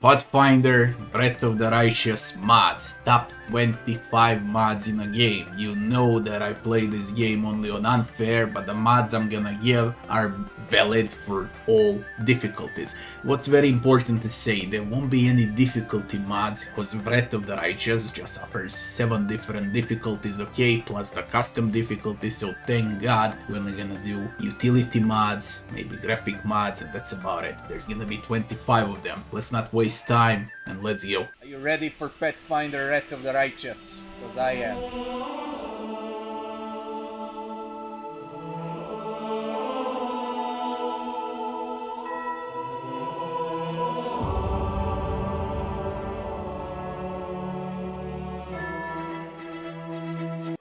Pathfinder Wrath of the Righteous mods, top 25 mods in a game. You know that I play this game only on unfair, but the mods I'm gonna give are valid for all difficulties. What's very important to say, there won't be any difficulty mods because Wrath of the Righteous just offers 7 different difficulties, okay, plus the custom difficulties, so thank God we're only gonna do utility mods, maybe graphic mods, and that's about it. There's gonna be 25 of them. Let's not waste time and let's go. Are you ready for Pathfinder Wrath of the Righteous? Because I am.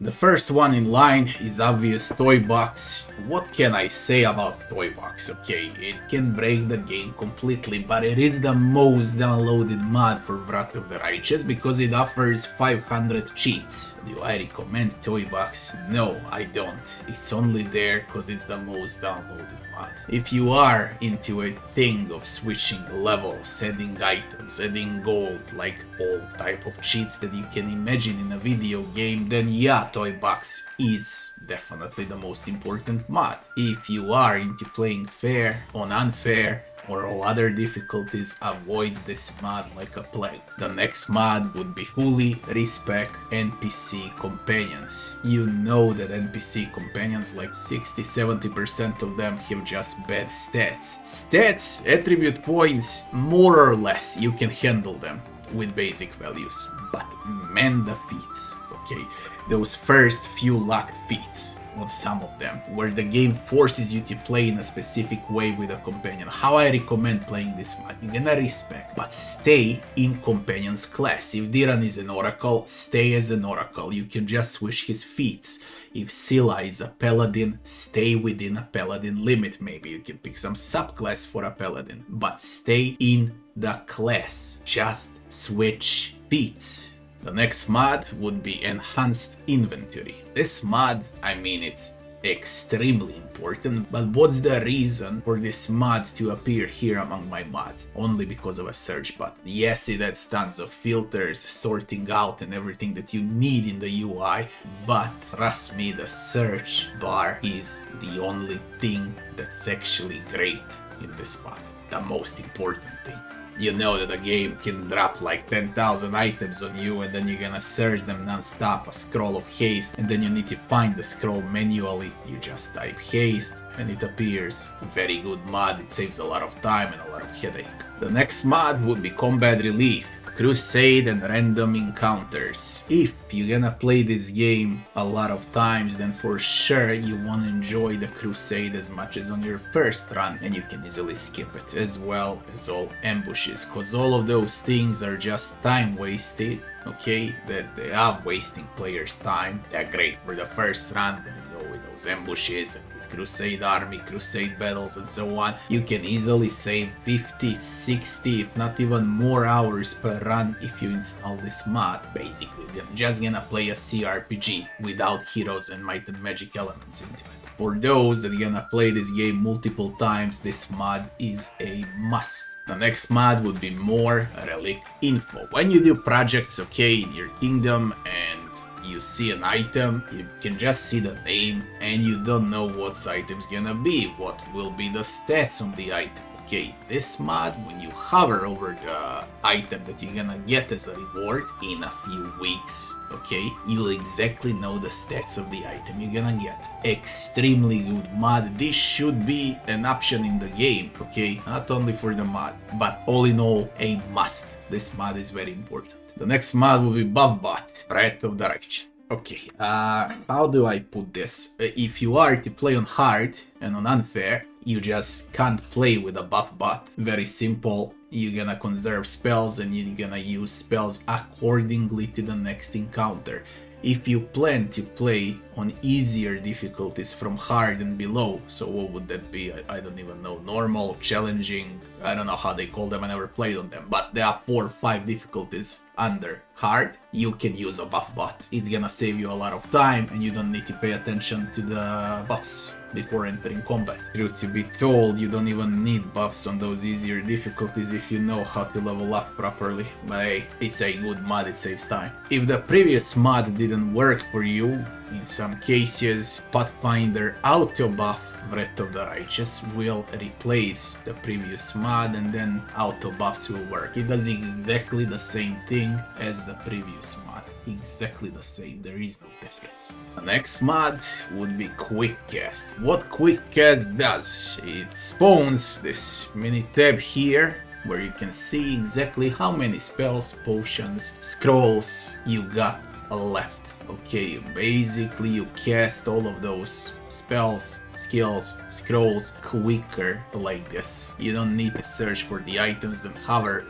The first one in line is obvious Toy Box. What can I say about Toy Box? Okay, it can break the game completely, but it is the most downloaded mod for Wrath of the Righteous because it offers 500 cheats. Do I recommend Toy Box? No, I don't. It's only there because it's the most downloaded mod. If you are into a thing of switching levels, adding items, adding gold, like all type of cheats that you can imagine in a video game, then yeah, Toy Box is definitely the most important mod. If you are into playing fair on unfair or all other difficulties, avoid this mod like a plague. The next mod would be fully respect NPC companions. You know that NPC companions, like 60-70% of them have just bad stats. Stats, attribute points, more or less you can handle them with basic values. But man, the feats, okay, those first few locked feats, on some of them, where the game forces you to play in a specific way with a companion. How I recommend playing this mod? You're gonna respect, but stay in companion's class. If Diran is an oracle, stay as an oracle. You can just switch his feats. If Scylla is a paladin, stay within a paladin limit. Maybe you can pick some subclass for a paladin, but stay in the class. Just switch feats. The next mod would be Enhanced Inventory. This mod, I mean, it's extremely important, but what's the reason for this mod to appear here among my mods? Only because of a search button. Yes, it adds tons of filters, sorting out and everything that you need in the UI, but trust me, the search bar is the only thing that's actually great in this mod. The most important thing. You know that a game can drop like 10,000 items on you and then you're gonna search them non-stop, a scroll of haste, and then you need to find the scroll manually. You just type haste and it appears. Very good mod, it saves a lot of time and a lot of headache. The next mod would be Combat Relief, Crusade and Random Encounters. If you're gonna play this game a lot of times, then for sure you wanna enjoy the Crusade as much as on your first run, and you can easily skip it, as well as all ambushes, cause all of those things are just time wasted, okay, that they are wasting players' time. They're great for the first run, but you know, with those ambushes and Crusade army, Crusade battles and so on, you can easily save 50, 60, if not even more hours per run if you install this mod. Basically, you're just gonna play a CRPG without heroes and might and magic elements into it. For those that are gonna play this game multiple times, this mod is a must. The next mod would be more relic info. When you do projects, okay, in your kingdom and you see an item, you can just see the name and you don't know what item's gonna be, what will be the stats on the item. Okay, this mod, when you hover over the item that you're gonna get as a reward in a few weeks, okay, you'll exactly know the stats of the item you're gonna get. Extremely good mod. This should be an option in the game, okay, not only for the mod, but all in all, a must. This mod is very important. The next mod will be Buffbot, Wrath of the Righteous. Okay, how do I put this? If you are to play on hard and on unfair, you just can't play with a buff bot. Very simple. You're gonna conserve spells and you're gonna use spells accordingly to the next encounter. If you plan to play on easier difficulties from hard and below. So what would that be? I don't even know. Normal, challenging, I don't know how they call them, I never played on them, but there are 4 or 5 difficulties under hard. You can use a buff bot. It's gonna save you a lot of time and you don't need to pay attention to the buffs before entering combat. Truth to be told, you don't even need buffs on those easier difficulties if you know how to level up properly. But hey, it's a good mod, it saves time. If the previous mod didn't work for you, in some cases, Pathfinder Wrath of the Righteous will replace the previous mod and then auto buffs will work. It does exactly the same thing as the previous mod. Exactly the same, there is no difference. The next mod would be Quick Cast. What Quick Cast does? It spawns this mini tab here where you can see exactly how many spells, potions, scrolls you got left. Okay, basically you cast all of those spells, skills, scrolls quicker like this. You don't need to search for the items, then hover,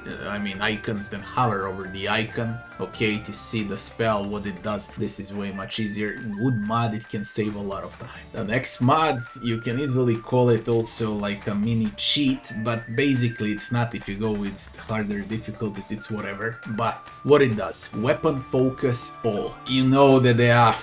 icons, then hover over the icon, okay, to see the spell, what it does. This is way much easier. Good mod, it can save a lot of time. The next mod, you can easily call it also like a mini cheat, but basically it's not. If you go with harder difficulties, it's whatever. But what it does, weapon focus all. You know that there are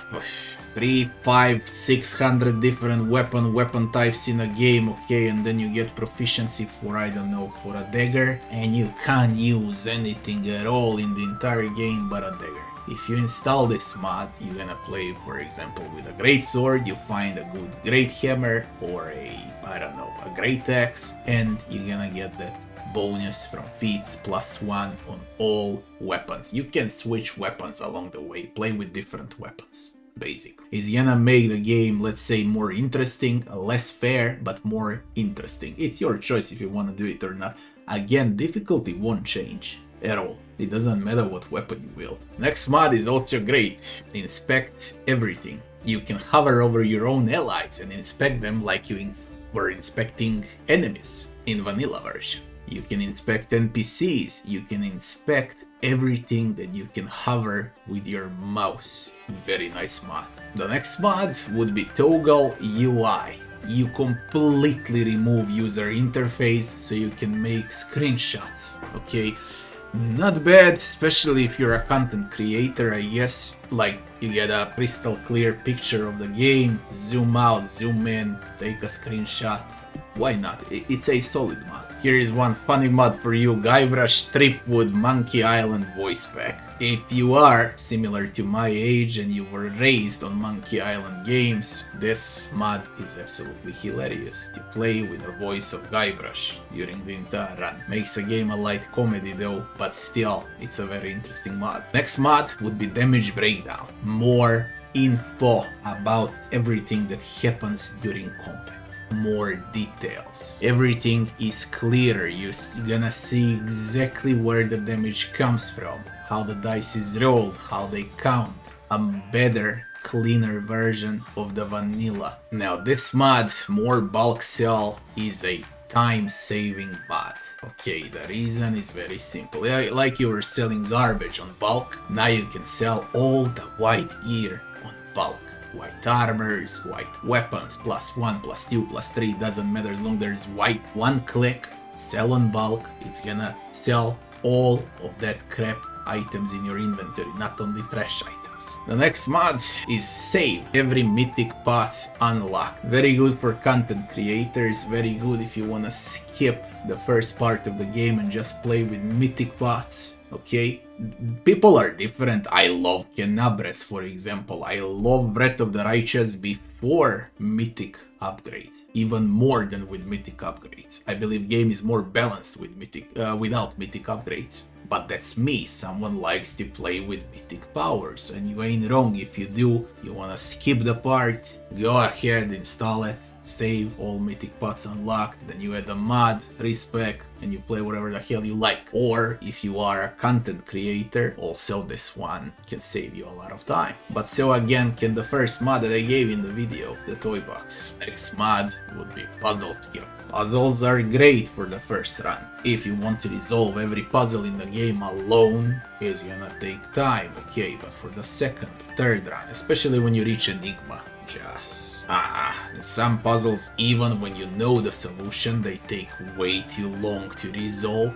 3, 5, 600 different weapon types in a game, okay, and then you get proficiency for, I don't know, for a dagger, and you can't use anything at all in the entire game but a dagger. If you install this mod, you're gonna play, for example, with a great sword, you find a good great hammer, or a great axe, and you're gonna get that bonus from feats +1 on all weapons. You can switch weapons along the way, play with different weapons. Basically, it's gonna make the game, let's say, more interesting, less fair, but more interesting. It's your choice if you want to do it or not. Again, difficulty won't change at all. It doesn't matter what weapon you wield. Next mod is also great. Inspect everything. You can hover over your own allies and inspect them like you were inspecting enemies in vanilla version. You can inspect NPCs. You can inspect everything that you can hover with your mouse. Very nice mod. The next mod would be Toggle UI. You completely remove user interface so you can make screenshots, okay? Not bad, especially if you're a content creator, I guess. Like, you get a crystal clear picture of the game, zoom out, zoom in, take a screenshot. Why not? It's a solid mod. Here is one funny mod for you, Guybrush Threepwood Monkey Island voice pack. If you are similar to my age and you were raised on Monkey Island games, this mod is absolutely hilarious to play with the voice of Guybrush during the entire run. Makes the game a light comedy though, but still, it's a very interesting mod. Next mod would be Damage Breakdown. More info about everything that happens during combat. More details. Everything is clearer. You're gonna see exactly where the damage comes from, how the dice is rolled, how they count. A better, cleaner version of the vanilla. Now this mod, More Bulk Sell, is a time-saving mod. Okay, the reason is very simple. Like you were selling garbage on bulk, now you can sell all the white gear on bulk. White armors, white weapons, +1, +2, +3, doesn't matter as long as there's white. One click, sell on bulk, it's gonna sell all of that crap items in your inventory, not only trash items. The next mod is Save Every Mythic Path Unlocked. Very good for content creators, very good if you wanna skip the first part of the game and just play with mythic paths. Okay, people are different. I love Kenabres, for example. I love Wrath of the Righteous before mythic upgrades, even more than with mythic upgrades. I believe game is more balanced with without mythic upgrades. But that's me. Someone likes to play with mythic powers, and you ain't wrong if you do. You wanna skip the part, go ahead, install it, save, all mythic pots unlocked, then you add a mod, respec, and you play whatever the hell you like. Or if you are a content creator, also this one can save you a lot of time. But so again can the first mod that I gave in the video, the toy box. Next mod would be puzzle skill. Puzzles are great for the first run. If you want to resolve every puzzle in the game alone, it's gonna take time, okay, but for the second, third run, especially when you reach Enigma, just some puzzles, even when you know the solution, they take way too long to resolve.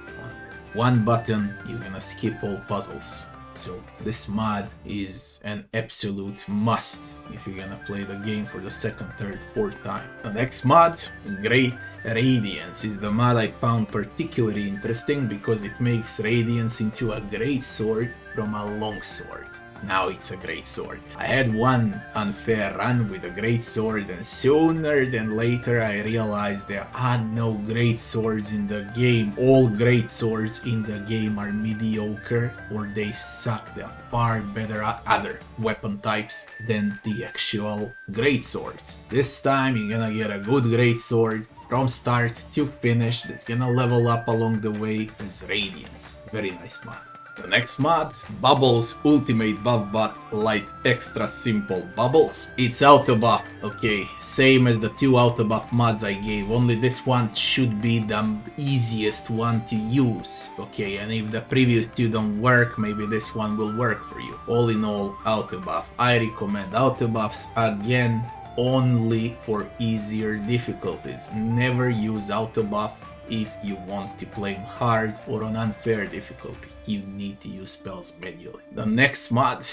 One button, you're gonna skip all puzzles. So this mod is an absolute must if you're gonna play the game for the second, third, fourth time. The next mod, Great Radiance, is the mod I found particularly interesting because it makes Radiance into a great sword from a long sword. Now it's a great sword. I had one unfair run with a great sword, and sooner than later I realized there are no great swords in the game. All great swords in the game are mediocre or they suck. They're far better at other weapon types than the actual great swords. This time you're gonna get a good great sword from start to finish that's gonna level up along the way as Radiance. Very nice mod. The next mod, Bubbles Ultimate Buff Bot Light Extra Simple Bubbles. It's auto buff, okay, same as the two auto buff mods I gave, only this one should be the easiest one to use, okay, and if the previous two don't work, maybe this one will work for you. All in all, auto buff. I recommend auto buffs again only for easier difficulties. Never use auto buff if you want to play hard or on unfair difficulty. You need to use spells manually. The next mod,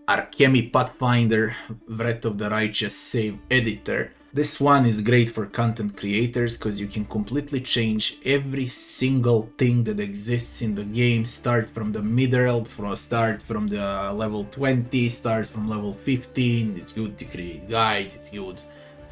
Alchemy Pathfinder Wrath of the Righteous Save Editor. This one is great for content creators because you can completely change every single thing that exists in the game. Start from the middle, start from the level 20, start from level 15. It's good to create guides, it's good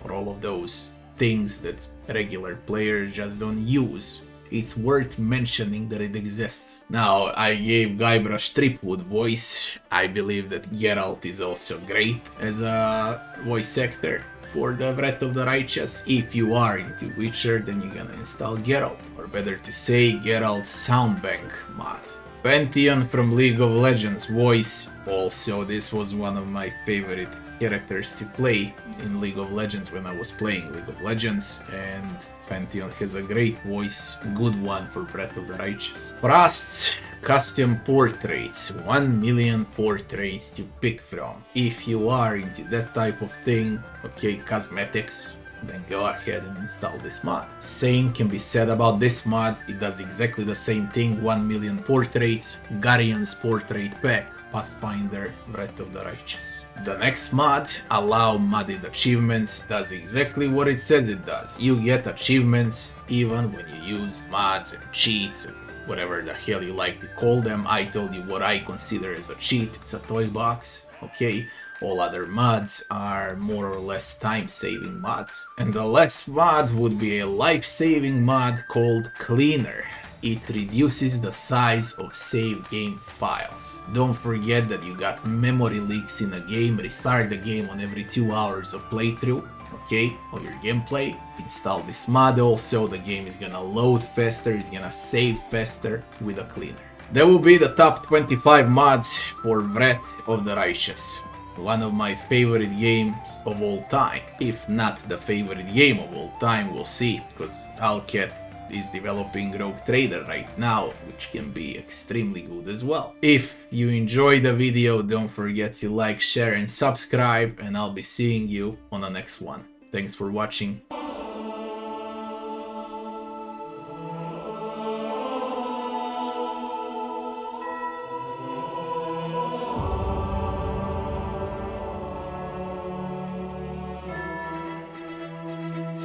for all of those things that regular players just don't use. It's worth mentioning that it exists. Now, I gave Guybrush Threepwood voice. I believe that Geralt is also great as a voice actor for the Wrath of the Righteous. If you are into Witcher, then you're gonna install Geralt, or better to say, Geralt Soundbank mod. Pantheon from League of Legends voice. Also, this was one of my favorite characters to play in League of Legends when I was playing League of Legends, and Pantheon has a great voice, good one for Wrath of the Righteous. Frost custom portraits, 1 million portraits to pick from. If you are into that type of thing, okay, cosmetics, then go ahead and install this mod. Same can be said about this mod. It does exactly the same thing. 1 million portraits, Guardian's portrait pack, Pathfinder Wrath of the Righteous. The next mod, Allow Modded Achievements, does exactly what it says it does. You get achievements even when you use mods and cheats and whatever the hell you like to call them. I told you what I consider as a cheat. It's a toy box, okay? All other mods are more or less time-saving mods. And the last mod would be a life-saving mod called Cleaner. It reduces the size of save game files. Don't forget that you got memory leaks in a game. Restart the game on every 2 hours of playthrough, okay, or your gameplay. Install this mod also. The game is gonna load faster, it's gonna save faster with a Cleaner. That will be the top 25 mods for Wrath of the Righteous. One of my favorite games of all time. If not the favorite game of all time, we'll see, because Alcat is developing Rogue Trader right now, which can be extremely good as well. If you enjoyed the video, don't forget to like, share and subscribe, and I'll be seeing you on the next one. Thanks for watching.